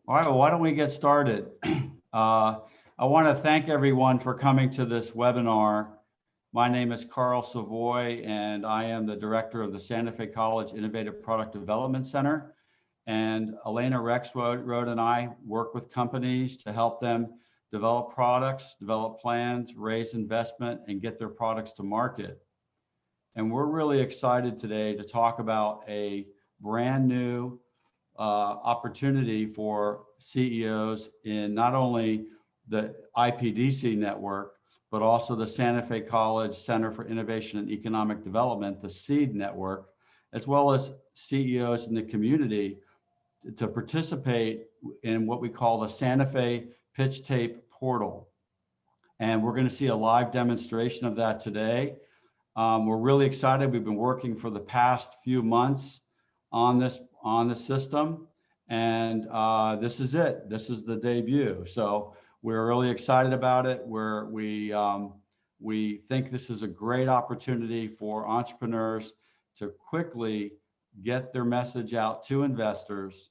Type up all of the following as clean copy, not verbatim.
All right, well, why don't we get started? I want to thank everyone for coming to this webinar. My name is Carl Savoy, and I am the director of the Santa Fe College Innovative Product Development Center. And Elena Rexroad and I work with companies to help them develop products, develop plans, raise investment, and get their products to market. And we're really excited today to talk about a brand new opportunity for CEOs in not only the IPDC network, but also the Santa Fe College Center for Innovation and Economic Development, the SEED network, as well as CEOs in the community to participate in what we call the Santa Fe Pitchtape portal. And we're going to see a live demonstration of that today. We're really excited. We've been working for the past few months on the system, and this is it. This is the debut. So we're really excited about it. We think this is a great opportunity for entrepreneurs to quickly get their message out to investors,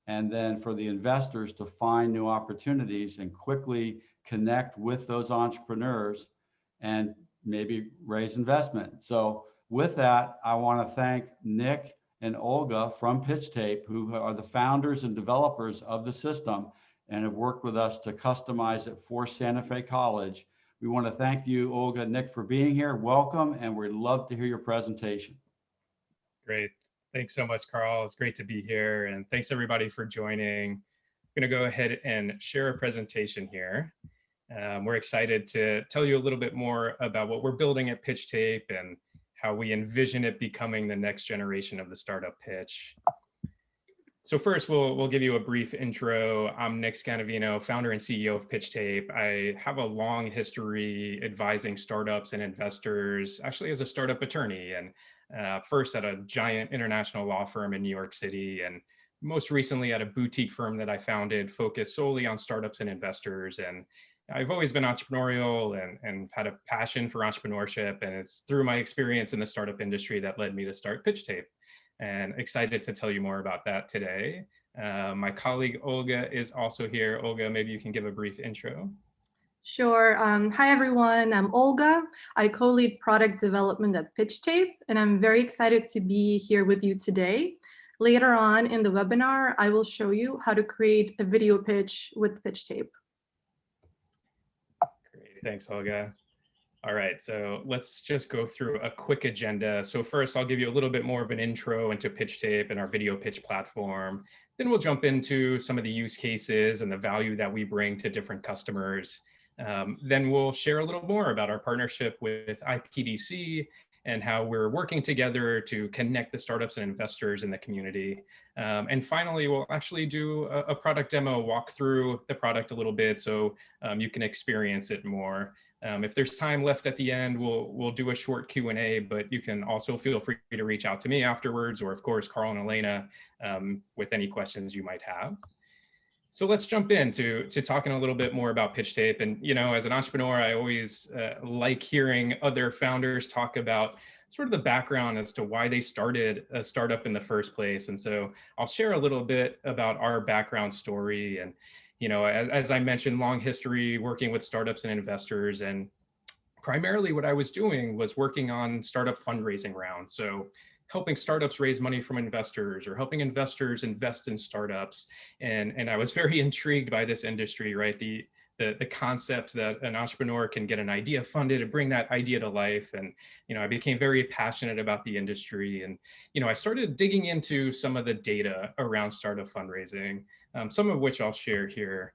and then for the investors to find new opportunities and quickly connect with those entrepreneurs and maybe raise investment. So with that, I want to thank Nick and Olga from Pitchtape, who are the founders and developers of the system and have worked with us to customize it for Santa Fe College. We want to thank you, Olga and Nick, for being here. Welcome, and we'd love to hear your presentation. Great. Thanks so much, Carl. It's great to be here, and thanks everybody for joining. I'm going to go ahead and share a presentation here. We're excited to tell you a little bit more about what we're building at Pitchtape and how we envision it becoming the next generation of the startup pitch. So first, we'll give you a brief intro. I'm Nick Scannavino, founder and CEO of Pitchtape. I have a long history advising startups and investors, actually as a startup attorney, and first at a giant international law firm in New York City, and most recently at a boutique firm that I founded focused solely on startups and investors. And I've always been entrepreneurial and had a passion for entrepreneurship, and it's through my experience in the startup industry that led me to start Pitchtape. And excited to tell you more about that today. My colleague Olga is also here. Olga, maybe you can give a brief intro. Sure. Hi, everyone. I'm Olga. I co-lead product development at Pitchtape, and I'm very excited to be here with you today. Later on in the webinar, I will show you how to create a video pitch with Pitchtape. Great. Thanks, Olga. All right, so let's just go through a quick agenda. So first, I'll give you a little bit more of an intro into Pitchtape and our video pitch platform. Then we'll jump into some of the use cases and the value that we bring to different customers. Then we'll share a little more about our partnership with IPDC and how we're working together to connect the startups and investors in the community. And finally, we'll actually do a product demo, walk through the product a little bit so you can experience it more. If there's time left at the end, we'll do a short Q&A, but you can also feel free to reach out to me afterwards, or of course, Carl and Elena, with any questions you might have. So let's jump into talking a little bit more about Pitchtape. And, you know, as an entrepreneur, I always like hearing other founders talk about sort of the background as to why they started a startup in the first place. And so I'll share a little bit about our background story. And, you know, as I mentioned, long history working with startups and investors. And primarily what I was doing was working on startup fundraising rounds. So helping startups raise money from investors or helping investors invest in startups. And I was very intrigued by this industry, right? The concept that an entrepreneur can get an idea funded and bring that idea to life. And, you know, I became very passionate about the industry. And, you know, I started digging into some of the data around startup fundraising, some of which I'll share here.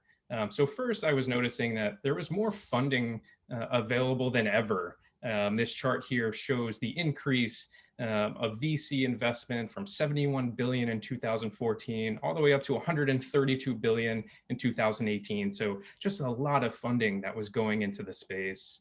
So first, I was noticing that there was more funding available than ever. This chart here shows the increase of VC investment from 71 billion in 2014 all the way up to 132 billion in 2018. So just a lot of funding that was going into the space.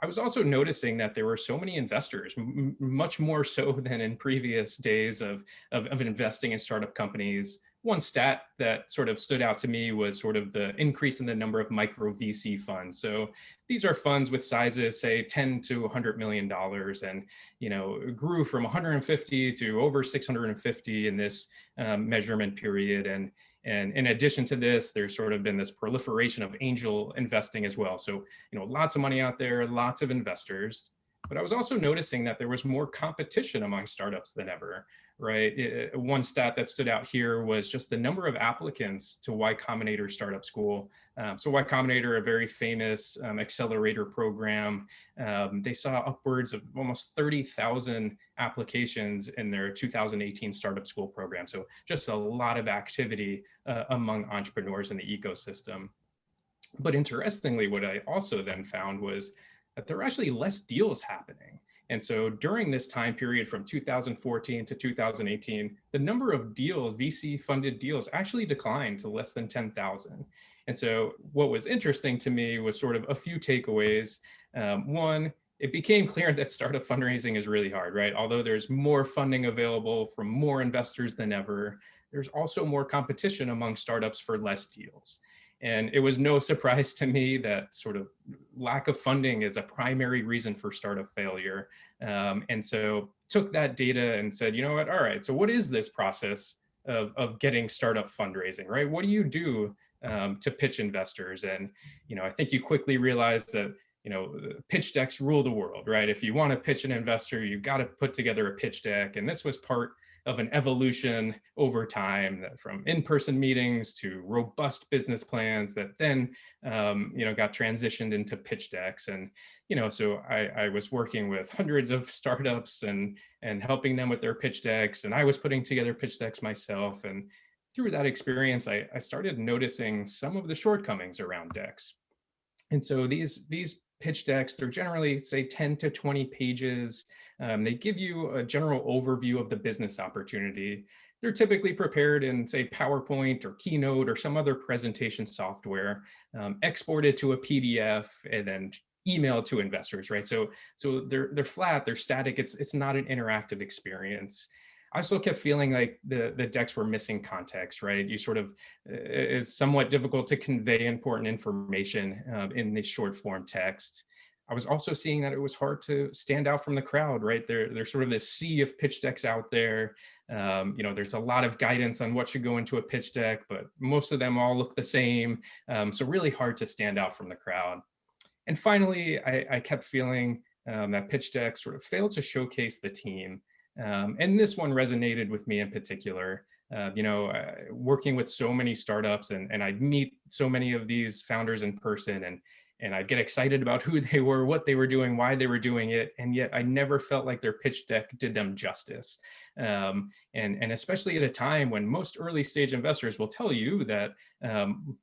I was also noticing that there were so many investors, much more so than in previous days of investing in startup companies. one stat that sort of stood out to me was sort of the increase in the number of micro VC funds. So these are funds with sizes, say 10 to $100 million, and grew from 150 to over 650 in this measurement period. And in addition to this, there's sort of been this proliferation of angel investing as well. So lots of money out there, lots of investors. But I was also noticing that there was more competition among startups than ever, right? One stat that stood out here was just the number of applicants to Y Combinator Startup School. So Y Combinator, a very famous accelerator program, they saw upwards of almost 30,000 applications in their 2018 Startup School program. So just a lot of activity among entrepreneurs in the ecosystem. But interestingly, what I also then found was that there are actually less deals happening. And so during this time period from 2014 to 2018, the number of deals, VC funded deals, actually declined to less than 10,000. And so what was interesting to me was sort of a few takeaways. One, it became clear that startup fundraising is really hard, right? Although there's more funding available from more investors than ever, there's also more competition among startups for less deals. And it was no surprise to me that sort of lack of funding is a primary reason for startup failure. And so took that data and said, you know what, all right, so what is this process of getting startup fundraising, right? What do you do to pitch investors? And, I think you quickly realize that, pitch decks rule the world, right? If you want to pitch an investor, you've got to put together a pitch deck. And this was part of an evolution over time, from in-person meetings to robust business plans that then, got transitioned into pitch decks. And, so I was working with hundreds of startups and helping them with their pitch decks. And I was putting together pitch decks myself. And through that experience, I started noticing some of the shortcomings around decks. And so these pitch decks, they're generally, say, 10 to 20 pages. They give you a general overview of the business opportunity. They're typically prepared in, say, PowerPoint or Keynote or some other presentation software, exported to a PDF, and then emailed to investors, right? So they're flat, they're static. It's not an interactive experience. I also kept feeling like the decks were missing context, right? You sort of, it's somewhat difficult to convey important information in the short form text. I was also seeing that it was hard to stand out from the crowd, right? There's sort of this sea of pitch decks out there. There's a lot of guidance on what should go into a pitch deck, but most of them all look the same. So really hard to stand out from the crowd. And finally, I kept feeling that pitch decks sort of failed to showcase the team. And this one resonated with me in particular. Working with so many startups, and I'd meet so many of these founders in person, and I'd get excited about who they were, what they were doing, why they were doing it, and yet I never felt like their pitch deck did them justice. And especially at a time when most early stage investors will tell you that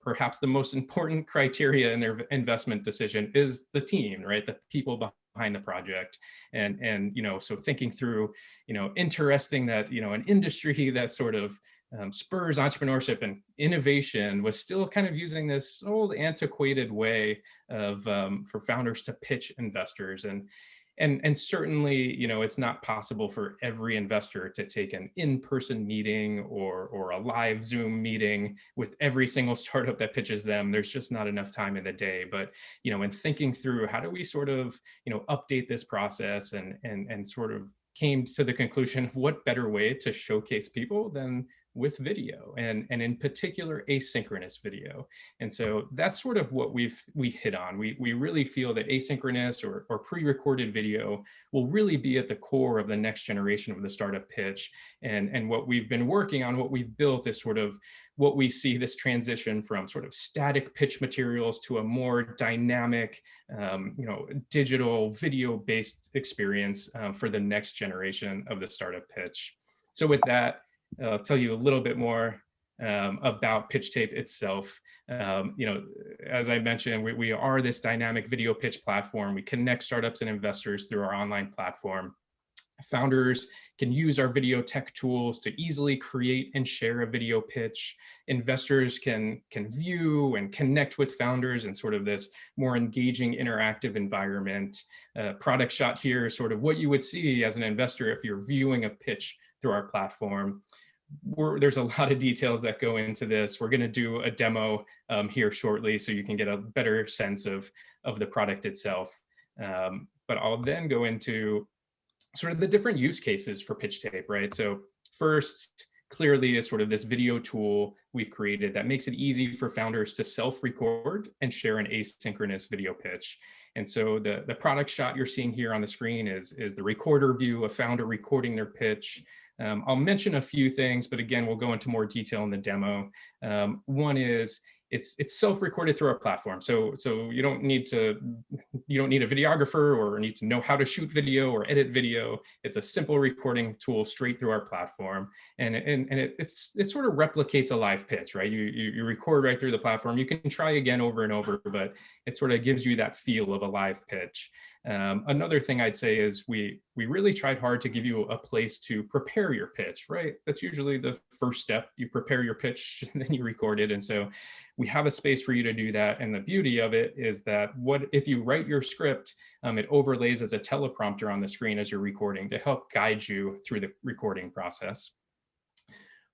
perhaps the most important criteria in their investment decision is the team, right? The people behind the project. And so thinking through, interesting that, an industry that sort of spurs entrepreneurship and innovation was still kind of using this old antiquated way of for founders to pitch investors. And certainly, it's not possible for every investor to take an in-person meeting or a live Zoom meeting with every single startup that pitches them. There's just not enough time in the day. But, in thinking through how do we sort of, update this process and sort of came to the conclusion of what better way to showcase people than with video, and in particular asynchronous video. And so that's sort of what we hit on. We really feel that asynchronous or pre-recorded video will really be at the core of the next generation of the startup pitch. And what we've been working on, what we've built, is sort of what we see this transition from sort of static pitch materials to a more dynamic, digital video-based experience for the next generation of the startup pitch. So with that, I'll tell you a little bit more about Pitchtape itself. As I mentioned, we are this dynamic video pitch platform. We connect startups and investors through our online platform. Founders can use our video tech tools to easily create and share a video pitch. Investors can view and connect with founders in sort of this more engaging, interactive environment. Product shot here is sort of what you would see as an investor if you're viewing a pitch through our platform. there's a lot of details that go into this. We're going to do a demo here shortly so you can get a better sense of the product itself. But I'll then go into sort of the different use cases for Pitchtape, right? So first, clearly is sort of this video tool we've created that makes it easy for founders to self-record and share an asynchronous video pitch. And so the product shot you're seeing here on the screen is the recorder view, a founder recording their pitch. I'll mention a few things, but again, we'll go into more detail in the demo. One is it's self-recorded through our platform. So you don't need a videographer or need to know how to shoot video or edit video. It's a simple recording tool straight through our platform. And it sort of replicates a live pitch, right? You record right through the platform. You can try again over and over, but it sort of gives you that feel of a live pitch. Another thing I'd say is we really tried hard to give you a place to prepare your pitch, right? That's usually the first step. You prepare your pitch and then you record it. And so we have a space for you to do that. And the beauty of it is that if you write your script, it overlays as a teleprompter on the screen as you're recording to help guide you through the recording process.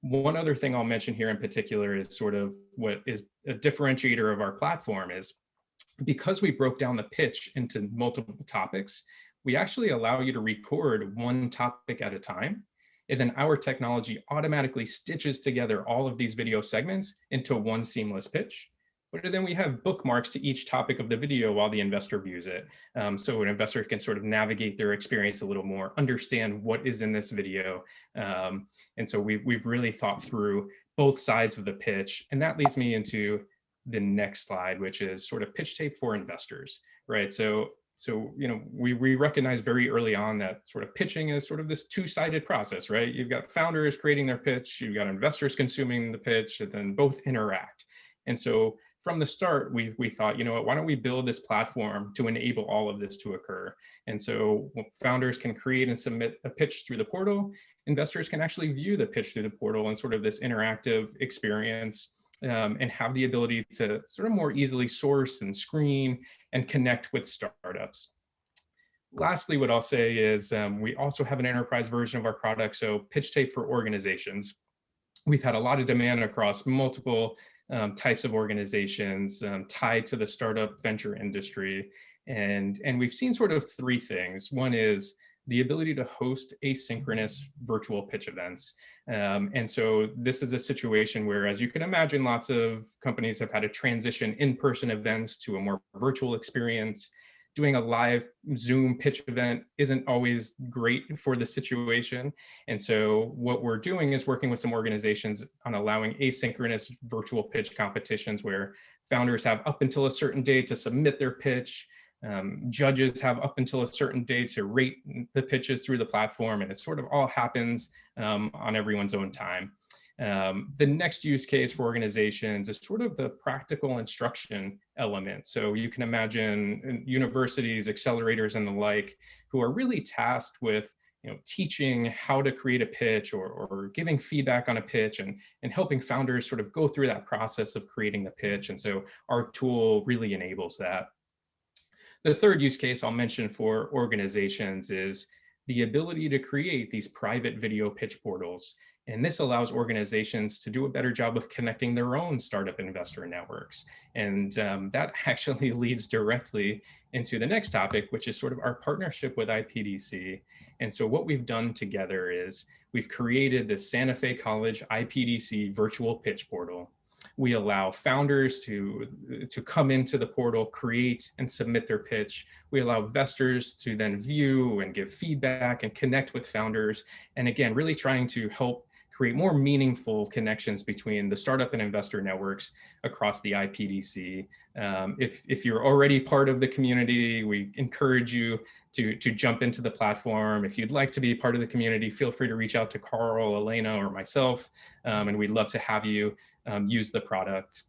One other thing I'll mention here in particular is sort of what is a differentiator of our platform is because we broke down the pitch into multiple topics, we actually allow you to record one topic at a time. And then our technology automatically stitches together all of these video segments into one seamless pitch. But then we have bookmarks to each topic of the video while the investor views it. So an investor can sort of navigate their experience a little more, understand what is in this video. And so we've really thought through both sides of the pitch. And that leads me into the next slide, which is sort of Pitchtape for investors, right? So we recognize very early on that sort of pitching is sort of this two-sided process, right? You've got founders creating their pitch, you've got investors consuming the pitch, and then both interact. And so from the start, we thought, you know what, why don't we build this platform to enable all of this to occur? And so founders can create and submit a pitch through the portal. Investors can actually view the pitch through the portal and sort of this interactive experience. And have the ability to sort of more easily source and screen and connect with startups. Lastly, what I'll say is we also have an enterprise version of our product, so Pitchtape for organizations. We've had a lot of demand across multiple types of organizations tied to the startup venture industry. And we've seen sort of three things. One is the ability to host asynchronous virtual pitch events. And so this is a situation where, as you can imagine, lots of companies have had to transition in-person events to a more virtual experience. Doing a live Zoom pitch event isn't always great for the situation. And so what we're doing is working with some organizations on allowing asynchronous virtual pitch competitions where founders have up until a certain day to submit their pitch. Judges have up until a certain day to rate the pitches through the platform, and it sort of all happens on everyone's own time. The next use case for organizations is sort of the practical instruction element. So you can imagine universities, accelerators, and the like, who are really tasked with teaching how to create a pitch or giving feedback on a pitch and helping founders sort of go through that process of creating the pitch. And so our tool really enables that. The third use case I'll mention for organizations is the ability to create these private video pitch portals. And this allows organizations to do a better job of connecting their own startup investor networks. And that actually leads directly into the next topic, which is sort of our partnership with IPDC. And so what we've done together is we've created the Santa Fe College IPDC virtual pitch portal. We allow founders to come into the portal, create and submit their pitch. We allow investors to then view and give feedback and connect with founders. And again, really trying to help create more meaningful connections between the startup and investor networks across the IPDC. If you're already part of the community, we encourage you to jump into the platform. If you'd like to be part of the community, feel free to reach out to Carl, Elena, or myself, and we'd love to have you use the product.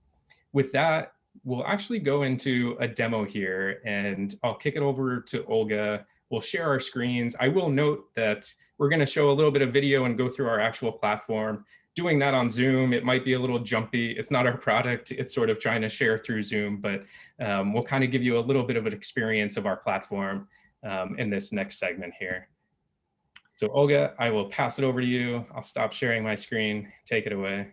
With that, we'll actually go into a demo here, and I'll kick it over to Olga. We'll share our screens. I will note that we're going to show a little bit of video and go through our actual platform. Doing that on Zoom, it might be a little jumpy. It's not our product. It's sort of trying to share through Zoom, but we'll kind of give you a little bit of an experience of our platform in this next segment here. So Olga, I will pass it over to you. I'll stop sharing my screen. Take it away.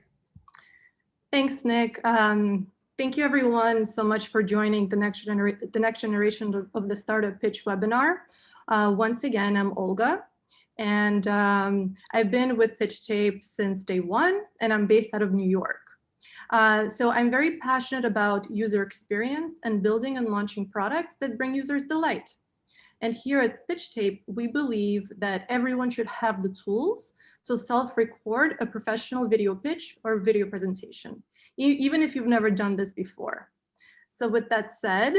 Thanks, Nick. Thank you everyone so much for joining the next generation of the Startup Pitch webinar. Once again, I'm Olga, and I've been with Pitchtape since day one, and I'm based out of New York. So I'm very passionate about user experience and building and launching products that bring users delight. And here at Pitchtape, we believe that everyone should have the tools to self-record a professional video pitch or video presentation, even if you've never done this before. So with that said,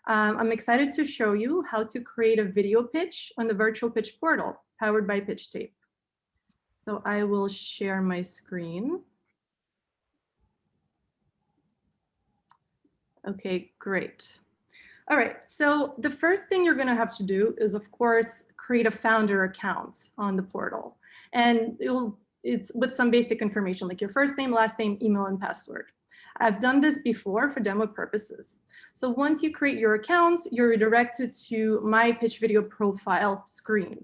I'm excited to show you how to create a video pitch on the virtual pitch portal powered by Pitchtape. So I will share my screen. Okay, great. All right, so the first thing you're gonna have to do is, of course, create a founder account on the portal. And it's with some basic information like your first name, last name, email, and password. I've done this before for demo purposes. So once you create your account, you're redirected to my pitch video profile screen.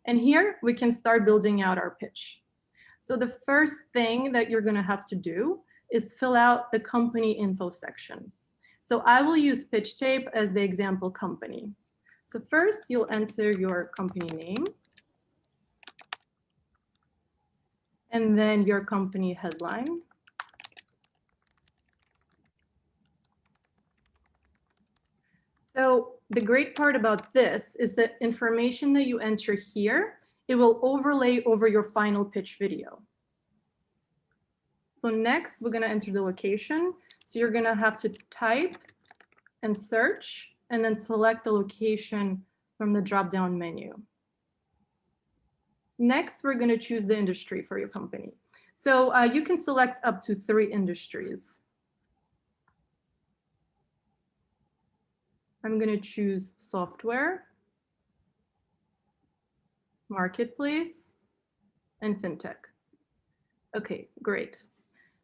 And here we can start building out our pitch. So the first thing that you're gonna have to do is fill out the company info section. So I will use Pitchtape as the example company. So first you'll enter your company name and then your company headline. So the great part about this is the information that you enter here, it will overlay over your final pitch video. So next we're gonna enter the location. So you're gonna have to type and search and then select the location from the drop-down menu. Next, we're gonna choose the industry for your company. So you can select up to 3 industries. I'm gonna choose software, marketplace, and fintech. Okay, great.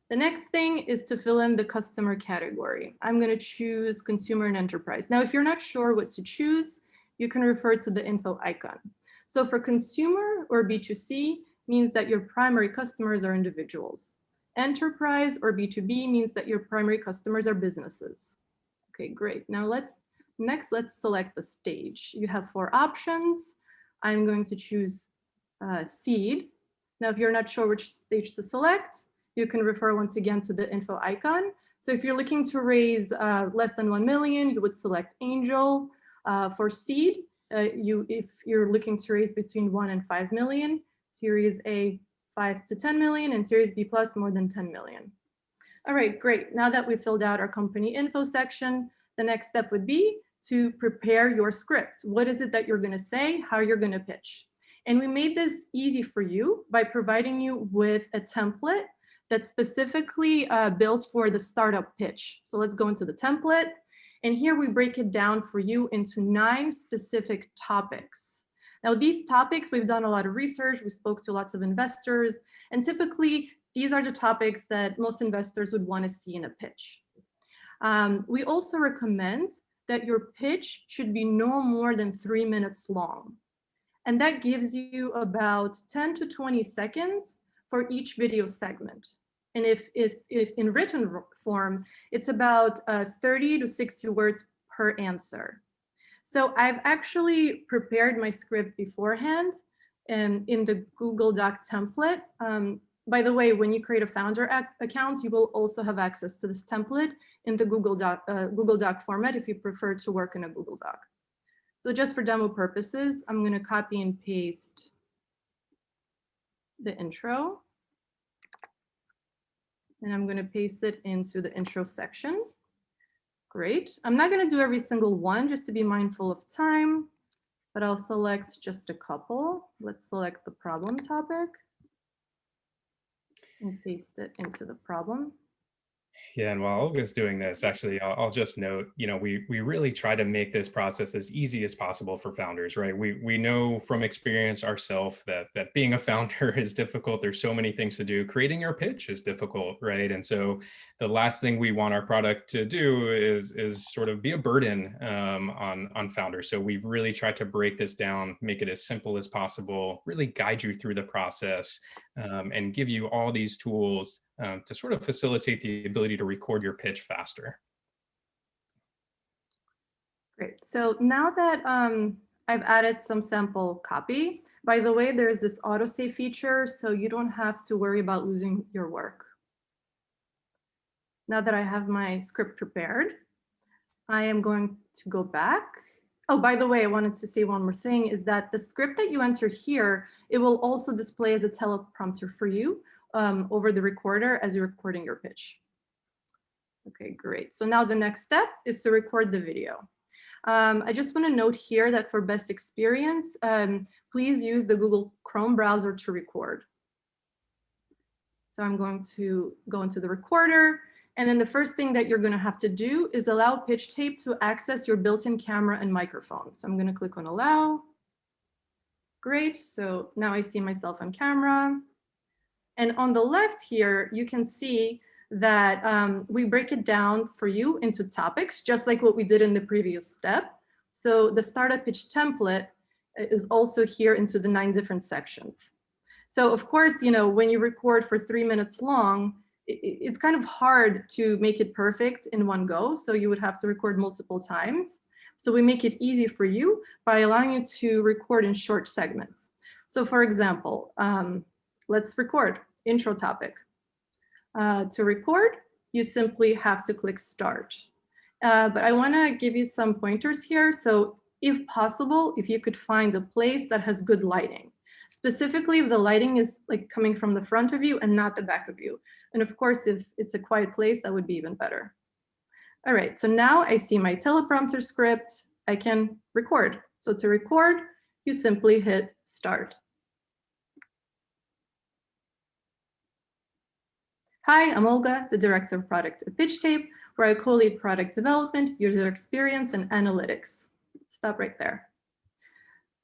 The next thing is to fill in the customer category. I'm going to choose consumer and enterprise. Now, if you're not sure what to choose, you can refer to the info icon. So for consumer or B2C means that your primary customers are individuals. Enterprise or B2B means that your primary customers are businesses. Okay, great. Now let's select the stage. You have 4 options. I'm going to choose seed. Now, if you're not sure which stage to select, you can refer once again to the info icon. So if you're looking to raise less than 1 million, you would select angel. For seed, if you're looking to raise between 1 and 5 million, Series A 5 to 10 million, and Series B plus more than 10 million. All right, great. Now that we've filled out our company info section, the next step would be to prepare your script. What is it that you're gonna say, how you're gonna pitch? And we made this easy for you by providing you with a template that's specifically built for the startup pitch. So let's go into the template. And here we break it down for you into 9 specific topics. Now these topics, we've done a lot of research, we spoke to lots of investors, and typically these are the topics that most investors would want to see in a pitch. We also recommend that your pitch should be no more than 3 minutes long. And that gives you about 10 to 20 seconds for each video segment. And if in written form, it's about 30 to 60 words per answer. So I've actually prepared my script beforehand in the Google Doc template. By the way, when you create a founder account, you will also have access to this template in the Google Doc format if you prefer to work in a Google Doc. So just for demo purposes, I'm going to copy and paste the intro. And I'm going to paste it into the intro section. Great. I'm not going to do every single one just to be mindful of time, but I'll select just a couple. Let's select the problem topic and paste it into the problem. Yeah, and while Olga's doing this, actually, I'll just note, we really try to make this process as easy as possible for founders, right? We know from experience ourselves that being a founder is difficult. There's so many things to do. Creating your pitch is difficult, right? And so the last thing we want our product to do is sort of be a burden on founders. So we've really tried to break this down, make it as simple as possible, really guide you through the process, and give you all these tools to sort of facilitate the ability to record your pitch faster. Great. So now that I've added some sample copy, by the way, there's this autosave feature, so you don't have to worry about losing your work. Now that I have my script prepared, I am going to go back. Oh, by the way, I wanted to say one more thing, is that the script that you enter here, it will also display as a teleprompter for you over the recorder as you're recording your pitch. Okay, great. So now the next step is to record the video. I just want to note here that for best experience, please use the Google Chrome browser to record. So I'm going to go into the recorder. And then the first thing that you're going to have to do is allow Pitchtape to access your built-in camera and microphone. So I'm going to click on allow. Great. So now I see myself on camera. And on the left here, you can see that we break it down for you into topics, just like what we did in the previous step. So the startup pitch template is also here into the 9 different sections. So of course, when you record for 3 minutes long, it's kind of hard to make it perfect in one go. So you would have to record multiple times. So we make it easy for you by allowing you to record in short segments. So for example, let's record intro topic. To record, you simply have to click start. But I want to give you some pointers here. So if possible, if you could find a place that has good lighting, specifically if the lighting is like coming from the front of you and not the back of you. And of course, if it's a quiet place, that would be even better. All right, so now I see my teleprompter script. I can record. So to record, you simply hit start. Hi, I'm Olga, the Director of Product at Pitchtape, where I co-lead product development, user experience, and analytics. Stop right there.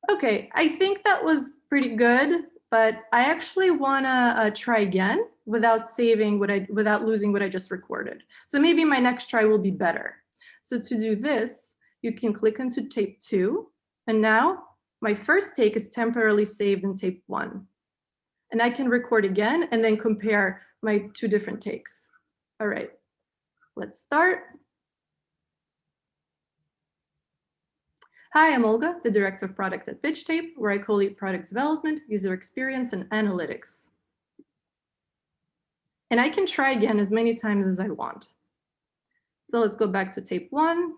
Okay, I think that was pretty good, but I actually wanna try again without losing what I just recorded. So maybe my next try will be better. So to do this, you can click into tape 2, and now my first take is temporarily saved in tape 1. And I can record again and then compare my 2 different takes. All right, let's start. Hi, I'm Olga, the Director of Product at Pitchtape, where I co-lead product development, user experience, and analytics. And I can try again as many times as I want. So let's go back to tape 1.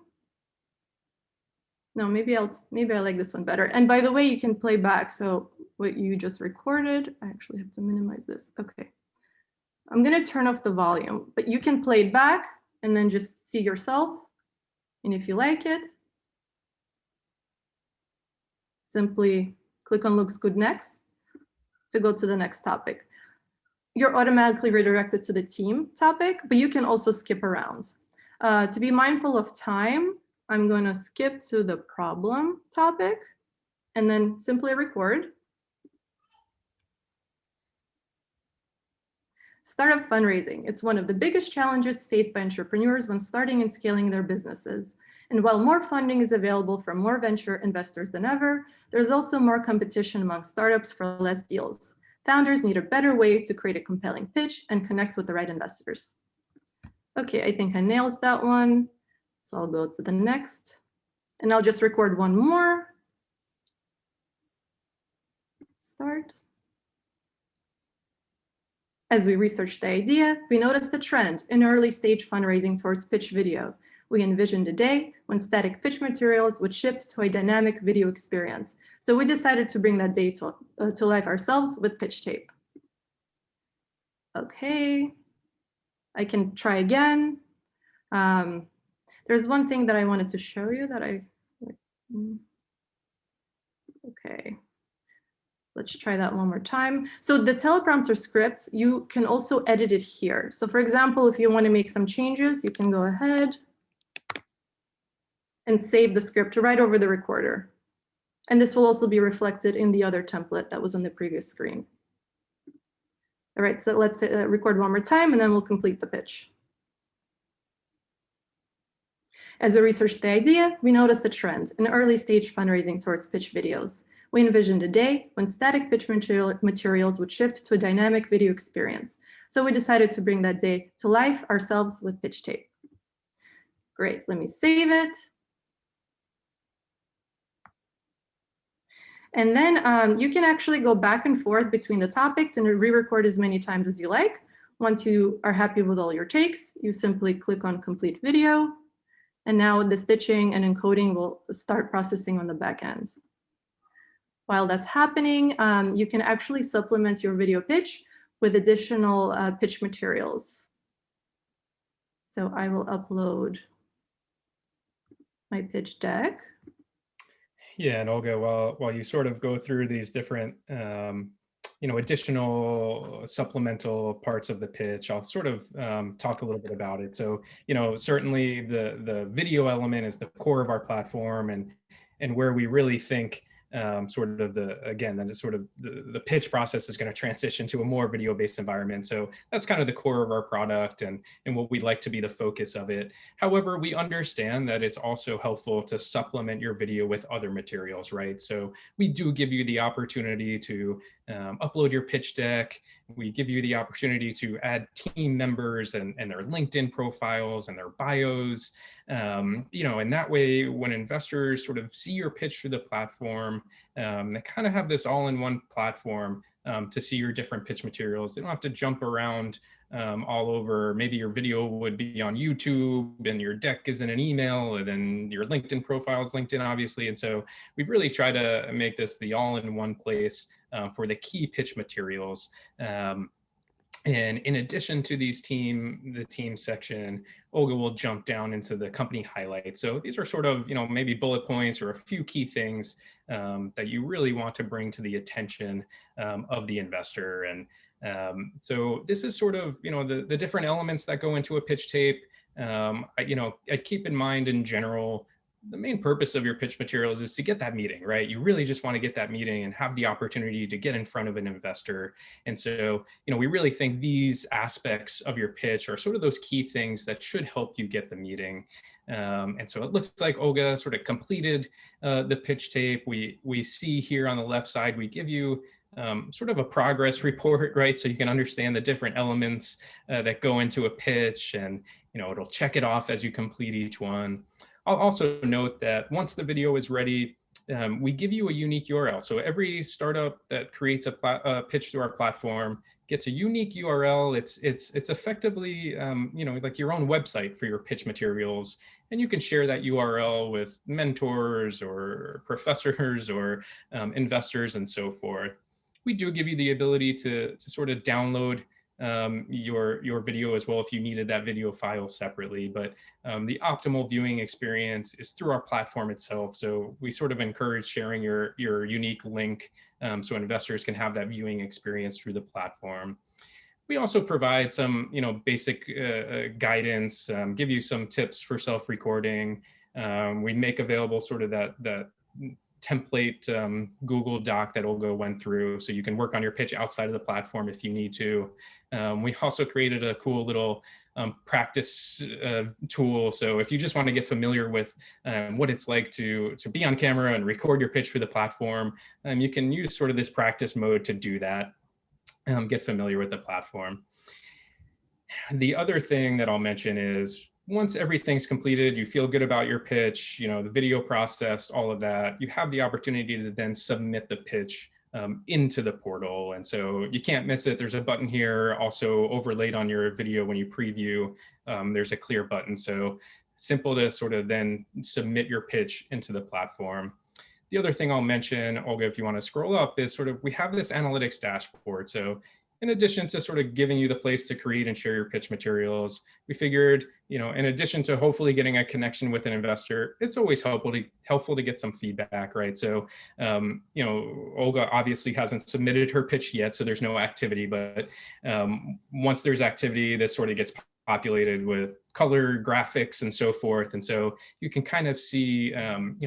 No, maybe I like this one better. And by the way, you can play back. So what you just recorded, I actually have to minimize this. Okay. I'm going to turn off the volume, but you can play it back and then just see yourself. And if you like it, simply click on looks good next to go to the next topic. You're automatically redirected to the team topic, but you can also skip around. To be mindful of time, I'm going to skip to the problem topic and then simply record. Startup fundraising. It's one of the biggest challenges faced by entrepreneurs when starting and scaling their businesses. And while more funding is available from more venture investors than ever, there's also more competition among startups for less deals. Founders need a better way to create a compelling pitch and connect with the right investors. Okay, I think I nailed that one. So I'll go to the next. And I'll just record one more. Start. As we researched the idea, we noticed a trend in early stage fundraising towards pitch video. We envisioned a day when static pitch materials would shift to a dynamic video experience. So we decided to bring that day to life ourselves with Pitchtape. Okay, I can try again. There's one thing that I wanted to show you that okay. Let's try that one more time. So the teleprompter script, you can also edit it here. So for example, if you want to make some changes, you can go ahead and save the script right over the recorder. And this will also be reflected in the other template that was on the previous screen. All right, so let's record one more time and then we'll complete the pitch. As we researched the idea, we noticed a trend in early stage fundraising towards pitch videos. We envisioned a day when static pitch materials would shift to a dynamic video experience. So we decided to bring that day to life ourselves with Pitchtape. Great, let me save it. And then you can actually go back and forth between the topics and re-record as many times as you like. Once you are happy with all your takes, you simply click on complete video. And now the stitching and encoding will start processing on the back end. While that's happening, you can actually supplement your video pitch with additional pitch materials. So I will upload my pitch deck. Yeah, and Olga, while you sort of go through these different additional supplemental parts of the pitch, I'll sort of talk a little bit about it. So, certainly the video element is the core of our platform, and where we really think the pitch process is going to transition to a more video-based environment. So that's kind of the core of our product and what we'd like to be the focus of it. However, we understand that it's also helpful to supplement your video with other materials, right? So we do give you the opportunity to upload your pitch deck. We give you the opportunity to add team members and their LinkedIn profiles and their bios. And that way, when investors sort of see your pitch through the platform, they kind of have this all-in-one platform to see your different pitch materials. They don't have to jump around all over. Maybe your video would be on YouTube and your deck is in an email, and then your LinkedIn profile is LinkedIn, obviously. And so we've really tried to make this the all-in-one place for the key pitch materials. And in addition to the team section, Olga will jump down into the company highlights. So these are sort of, maybe bullet points or a few key things that you really want to bring to the attention of the investor. And so this is sort of, the different elements that go into a pitch tape. I'd keep in mind in general, the main purpose of your pitch materials is to get that meeting, right? You really just want to get that meeting and have the opportunity to get in front of an investor. And so, we really think these aspects of your pitch are sort of those key things that should help you get the meeting. And so it looks like Olga sort of completed the pitch tape. We see here on the left side, we give you sort of a progress report, right? So you can understand the different elements that go into a pitch, and, it'll check it off as you complete each one. I'll also note that once the video is ready, we give you a unique URL. So every startup that creates a pitch to our platform gets a unique URL. It's effectively, like your own website for your pitch materials. And you can share that URL with mentors or professors or investors and so forth. We do give you the ability to sort of download your video as well if you needed that video file separately, but the optimal viewing experience is through our platform itself. So we sort of encourage sharing your unique link so investors can have that viewing experience through the platform. We also provide some basic guidance, give you some tips for self-recording. We make available sort of that template Google Doc that Olga went through, so you can work on your pitch outside of the platform if you need to. We also created a cool little practice tool. So if you just want to get familiar with what it's like to be on camera and record your pitch for the platform, you can use sort of this practice mode to do that, get familiar with the platform. The other thing that I'll mention is, once everything's completed, you feel good about your pitch, the video processed, all of that, you have the opportunity to then submit the pitch into the portal. And so you can't miss it. There's a button here also overlaid on your video when you preview. There's a clear button. So simple to sort of then submit your pitch into the platform. The other thing I'll mention, Olga, if you want to scroll up, is sort of, we have this analytics dashboard. So in addition to sort of giving you the place to create and share your pitch materials, we figured, in addition to hopefully getting a connection with an investor, it's always helpful to get some feedback, right? So, Olga obviously hasn't submitted her pitch yet, so there's no activity, but once there's activity, this sort of gets populated with color graphics and so forth. And so you can kind of see,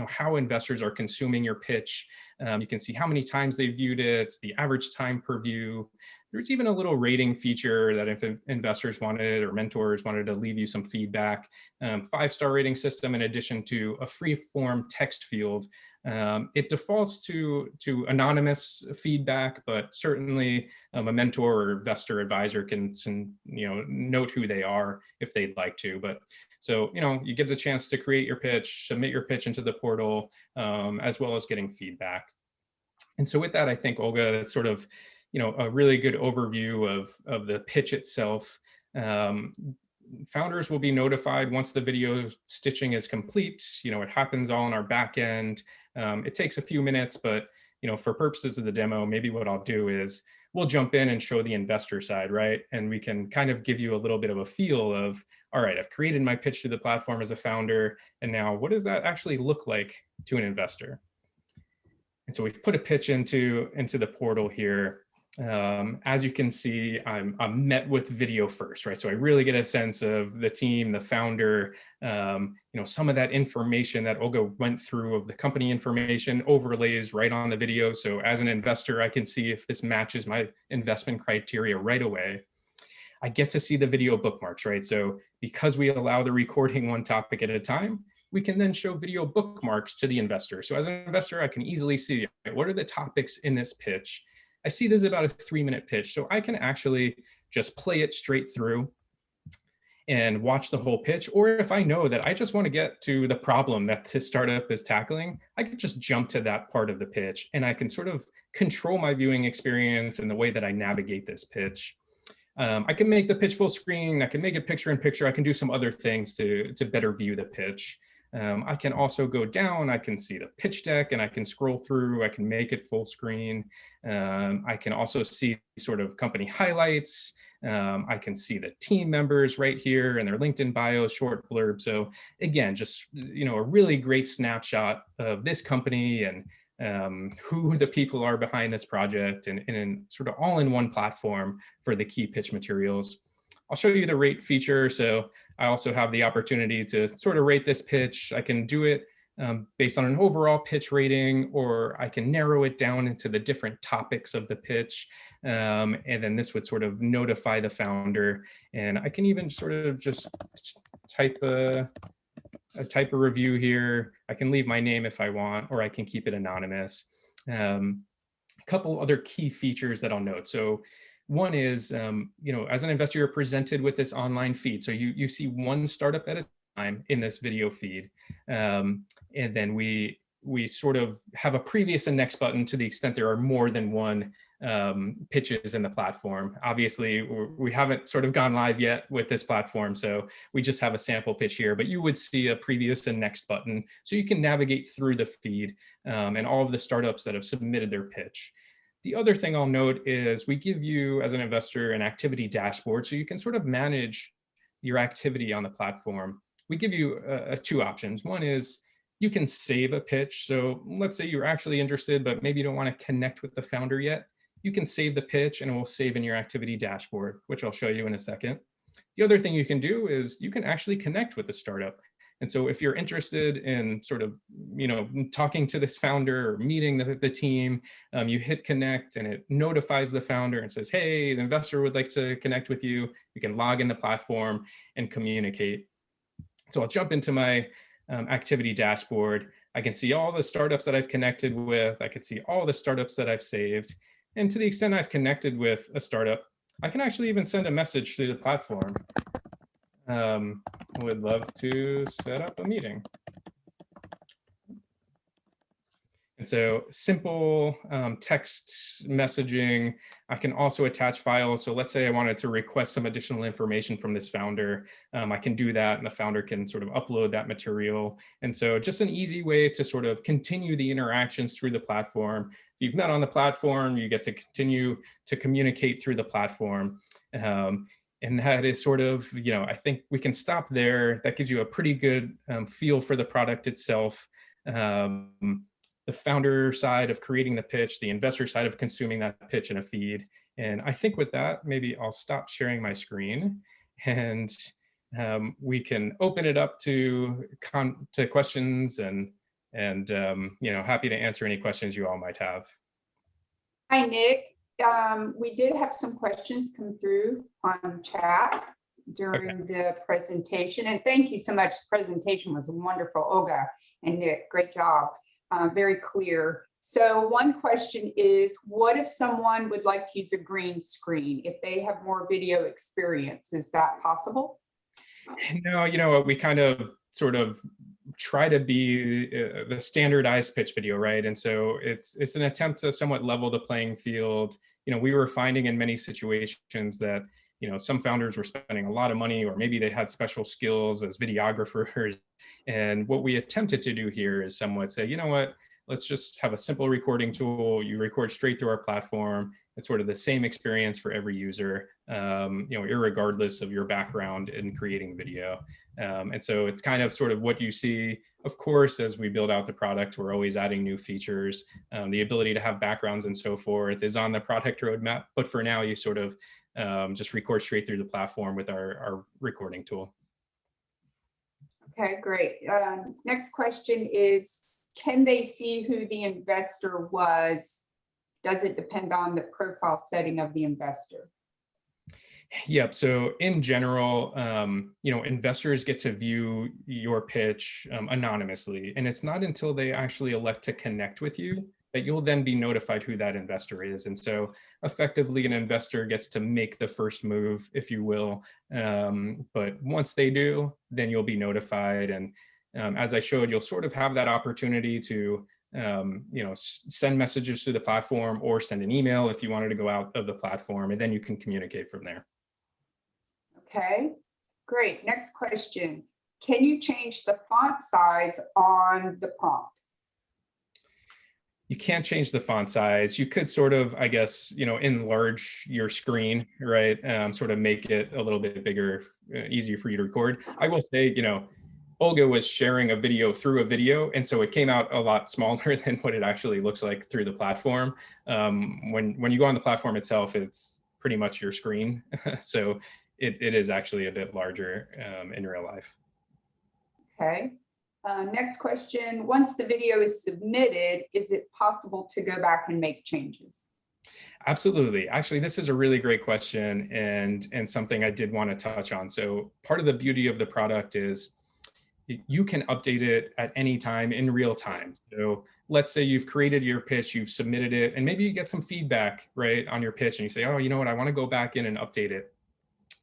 how investors are consuming your pitch. You can see how many times they viewed it, the average time per view. There's even a little rating feature that if investors wanted or mentors wanted to leave you some feedback, 5-star rating system in addition to a free form text field. It defaults to anonymous feedback, but certainly a mentor or investor advisor can note who they are if they'd like to. But so, you get the chance to create your pitch, submit your pitch into the portal, as well as getting feedback. And so with that, I think, Olga, that's sort of, a really good overview of the pitch itself. Founders will be notified once the video stitching is complete. It happens all on our back end. It takes a few minutes, but for purposes of the demo, maybe what I'll do is we'll jump in and show the investor side, right? And we can kind of give you a little bit of a feel of, all right, I've created my pitch to the platform as a founder, and now what does that actually look like to an investor? And so we've put a pitch into the portal here. As you can see, I'm met with video first, right? So I really get a sense of the team, the founder, some of that information that Olga went through of the company information overlays right on the video. So as an investor, I can see if this matches my investment criteria right away. I get to see the video bookmarks, right? So because we allow the recording one topic at a time, we can then show video bookmarks to the investor. So as an investor, I can easily see, what are the topics in this pitch? I see this is about a 3-minute pitch, so I can actually just play it straight through and watch the whole pitch. Or if I know that I just want to get to the problem that this startup is tackling, I can just jump to that part of the pitch, and I can sort of control my viewing experience and the way that I navigate this pitch. I can make the pitch full screen. I can make it picture in picture. I can do some other things to better view the pitch. I can also go down, I can see the pitch deck, and I can scroll through, I can make it full screen. I can also see sort of company highlights. I can see the team members right here and their LinkedIn bio, short blurb. So again, just, a really great snapshot of this company and who the people are behind this project, and sort of all in one platform for the key pitch materials. I'll show you the rate feature. So I also have the opportunity to sort of rate this pitch. I can do it based on an overall pitch rating, or I can narrow it down into the different topics of the pitch. And then this would sort of notify the founder. And I can even sort of just type a review here. I can leave my name if I want, or I can keep it anonymous. A couple other key features that I'll note. So one is, as an investor, you're presented with this online feed. So you see one startup at a time in this video feed. And then we sort of have a previous and next button to the extent there are more than one pitches in the platform. Obviously, we haven't sort of gone live yet with this platform, so we just have a sample pitch here, but you would see a previous and next button. So you can navigate through the feed and all of the startups that have submitted their pitch. The other thing I'll note is we give you, as an investor, an activity dashboard, so you can sort of manage your activity on the platform. We give you two options. One is you can save a pitch. So let's say you're actually interested, but maybe you don't want to connect with the founder yet. You can save the pitch and it will save in your activity dashboard, which I'll show you in a second. The other thing you can do is you can actually connect with the startup. And so if you're interested in sort of, talking to this founder or meeting the team, you hit connect and it notifies the founder and says, hey, the investor would like to connect with you. You can log in the platform and communicate. So I'll jump into my activity dashboard. I can see all the startups that I've connected with. I can see all the startups that I've saved. And to the extent I've connected with a startup, I can actually even send a message through the platform. Would love to set up a meeting. And so simple text messaging. I can also attach files. So let's say I wanted to request some additional information from this founder. I can do that, and the founder can sort of upload that material. And so just an easy way to sort of continue the interactions through the platform. If you've met on the platform, you get to continue to communicate through the platform. And that is sort of, I think we can stop there. That gives you a pretty good feel for the product itself. The founder side of creating the pitch, the investor side of consuming that pitch in a feed. And I think with that, maybe I'll stop sharing my screen, and we can open it up to questions, and happy to answer any questions you all might have. Hi, Nick. We did have some questions come through on chat during the presentation, and thank you so much. The presentation was wonderful, Olga and Nick, great job. Very clear. So one question is, what if someone would like to use a green screen if they have more video experience? Is that possible? No, we kind of sort of try to be the standardized pitch video, right? And so it's an attempt to somewhat level the playing field. We were finding in many situations that some founders were spending a lot of money, or maybe they had special skills as videographers. And what we attempted to do here is somewhat say, let's just have a simple recording tool. You record straight through our platform. It's sort of the same experience for every user, irregardless of your background in creating video. And so it's kind of sort of what you see. Of course, as we build out the product, we're always adding new features. The ability to have backgrounds and so forth is on the product roadmap. But for now, you sort of just record straight through the platform with our recording tool. Okay, great. Next question is, can they see who the investor was? Does it depend on the profile setting of the investor? Yep. So in general, investors get to view your pitch anonymously, and it's not until they actually elect to connect with you that you'll then be notified who that investor is. And so effectively, an investor gets to make the first move, if you will. But once they do, then you'll be notified. And as I showed, you'll sort of have that opportunity to send messages to the platform, or send an email if you wanted to go out of the platform, and then you can communicate from there. Okay, great. Next question. Can you change the font size on the prompt? You can't change the font size. You could sort of, I guess, enlarge your screen, right? Sort of make it a little bit bigger, easier for you to record. I will say, Olga was sharing a video through a video, and so it came out a lot smaller than what it actually looks like through the platform. When you go on the platform itself, it's pretty much your screen. So it is actually a bit larger in real life. Okay. Next question. Once the video is submitted, is it possible to go back and make changes? Absolutely. Actually, this is a really great question, and something I did want to touch on. So part of the beauty of the product is you can update it at any time in real time. So let's say you've created your pitch, you've submitted it, and maybe you get some feedback, right, on your pitch, and you say, oh, you know what, I want to go back in and update it.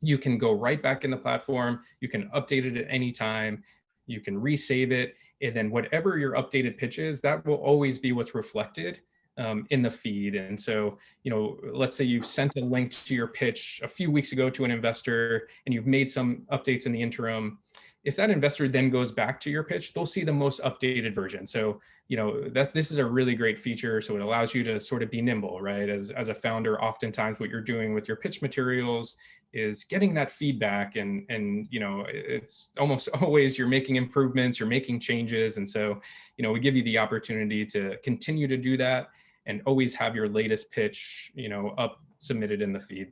You can go right back in the platform. You can update it at any time. You can resave it. And then whatever your updated pitch is, that will always be what's reflected in the feed. And so, let's say you've sent a link to your pitch a few weeks ago to an investor, and you've made some updates in the interim. If that investor then goes back to your pitch, they'll see the most updated version. So, this is a really great feature. So it allows you to sort of be nimble, right? As a founder, oftentimes what you're doing with your pitch materials is getting that feedback, and it's almost always you're making improvements, you're making changes. And so, we give you the opportunity to continue to do that and always have your latest pitch, submitted in the feed.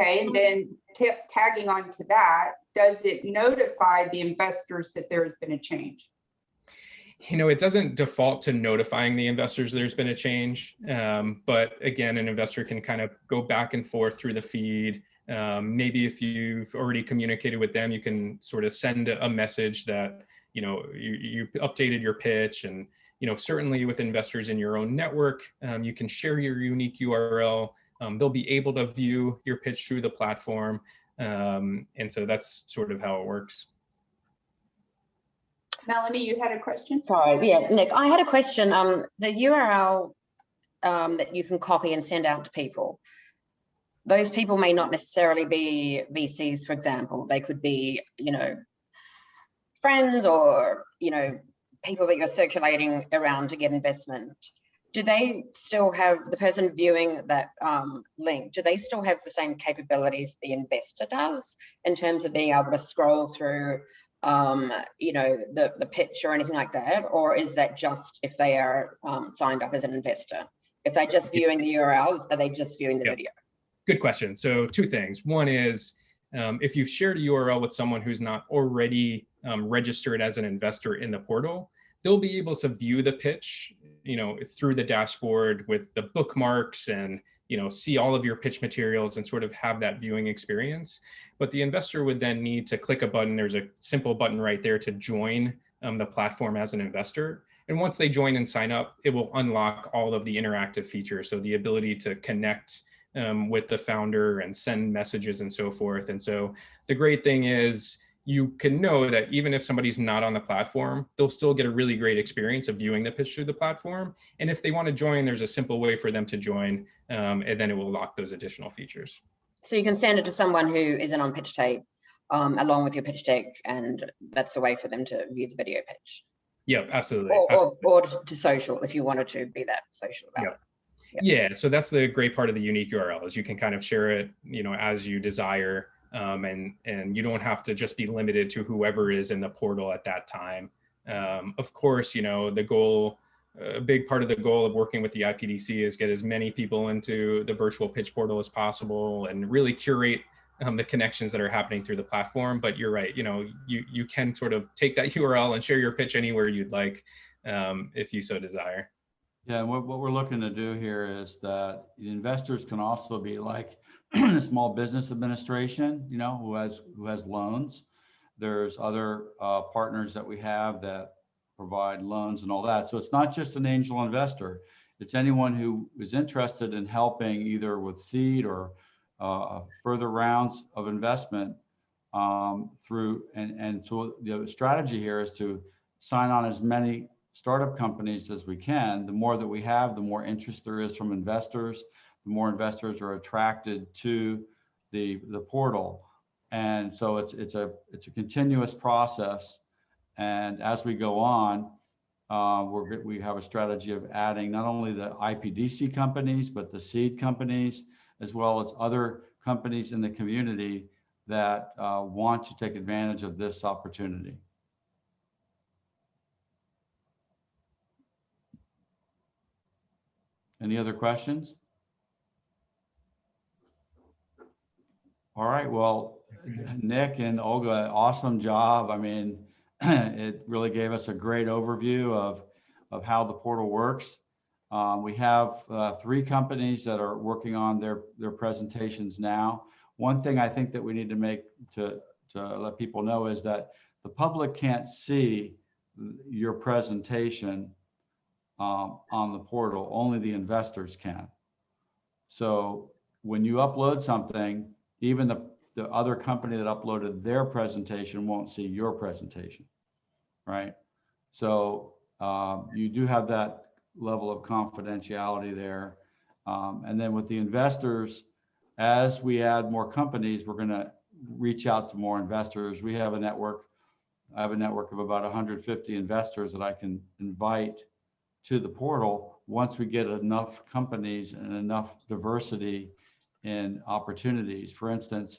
Okay, and then tagging on to that, does it notify the investors that there has been a change? It doesn't default to notifying the investors there's been a change. But again, an investor can kind of go back and forth through the feed. Maybe if you've already communicated with them, you can sort of send a message that, you updated your pitch. And, certainly with investors in your own network, you can share your unique URL. They'll be able to view your pitch through the platform. And so that's sort of how it works. Melanie, you had a question? Sorry, yeah, Nick, I had a question. The URL that you can copy and send out to people, those people may not necessarily be VCs, for example. They could be, friends or, people that you're circulating around to get investment. Do they still have, the person viewing that link, do they still have the same capabilities the investor does in terms of being able to scroll through the pitch or anything like that? Or is that just if they are signed up as an investor? If they're just viewing the URLs, are they just viewing the video? Good question. So two things. One is if you've shared a URL with someone who's not already registered as an investor in the portal, they'll be able to view the pitch, through the dashboard with the bookmarks and, see all of your pitch materials and sort of have that viewing experience. But the investor would then need to click a button. There's a simple button right there to join the platform as an investor. And once they join and sign up, it will unlock all of the interactive features. So the ability to connect with the founder and send messages and so forth. And so the great thing is you can know that even if somebody's not on the platform, they'll still get a really great experience of viewing the pitch through the platform. And if they want to join, there's a simple way for them to join, and then it will lock those additional features. So you can send it to someone who isn't on Pitchtape along with your pitch deck, and that's a way for them to view the video pitch. Yep, absolutely. Or to social if you wanted to be that social about it. Yep. Yeah, so that's the great part of the unique URL is you can kind of share it, as you desire. And you don't have to just be limited to whoever is in the portal at that time. Of course, the goal, a big part of the goal of working with the IPDC is get as many people into the virtual pitch portal as possible and really curate the connections that are happening through the platform. But you're right, you can sort of take that URL and share your pitch anywhere you'd like, if you so desire. Yeah, what we're looking to do here is that the investors can also be like a small business administration, who has loans. There's other partners that we have that provide loans and all that. So it's not just an angel investor. It's anyone who is interested in helping either with seed or further rounds of investment through. And so the strategy here is to sign on as many startup companies as we can. The more that we have, the more interest there is from investors. The more investors are attracted to the portal, and so it's a continuous process. And as we go on, we have a strategy of adding not only the IPDC companies but the seed companies, as well as other companies in the community that want to take advantage of this opportunity. Any other questions? All right, well, Nick and Olga, awesome job. I mean, it really gave us a great overview of how the portal works. We have 3 companies that are working on their presentations now. One thing I think that we need to make to let people know is that the public can't see your presentation on the portal, only the investors can. So when you upload something, even the other company that uploaded their presentation won't see your presentation, right? So you do have that level of confidentiality there. And then with the investors, as we add more companies, we're gonna reach out to more investors. We have a network. I have a network of about 150 investors that I can invite to the portal once we get enough companies and enough diversity in opportunities. For instance,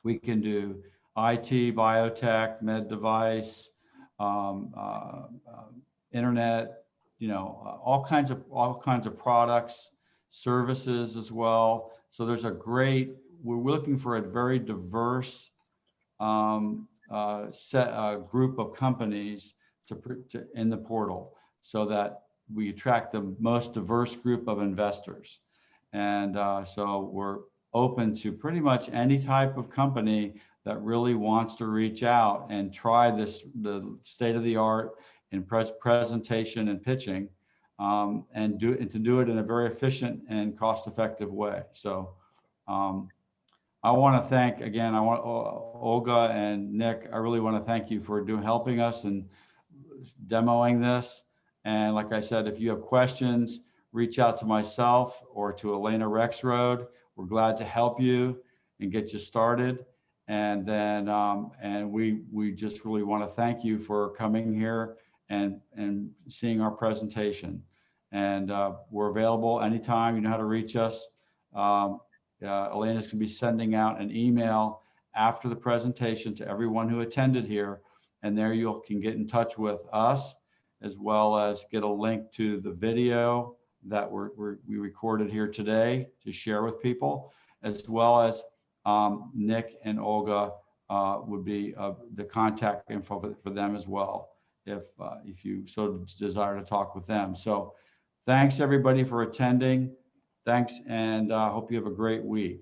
we can do IT, biotech, med device, internet, all kinds of products, services as well. So there's we're looking for a very diverse group of companies to in the portal, so that we attract the most diverse group of investors. And so we're open to pretty much any type of company that really wants to reach out and try the state of the art in presentation and pitching, and to do it in a very efficient and cost-effective way. So I want to thank again. Olga and Nick. I really want to thank you for helping us and demoing this. And like I said, if you have questions, reach out to myself or to Elena Rexroad. We're glad to help you and get you started. And then and we just really want to thank you for coming here and seeing our presentation. And we're available anytime. You know how to reach us. Elena's going to be sending out an email after the presentation to everyone who attended here, and there you can get in touch with us, as well as get a link to the video that we recorded here today to share with people, as well as Nick and Olga would be the contact info for them as well, if you so desire to talk with them. So thanks everybody for attending. Thanks, and hope you have a great week.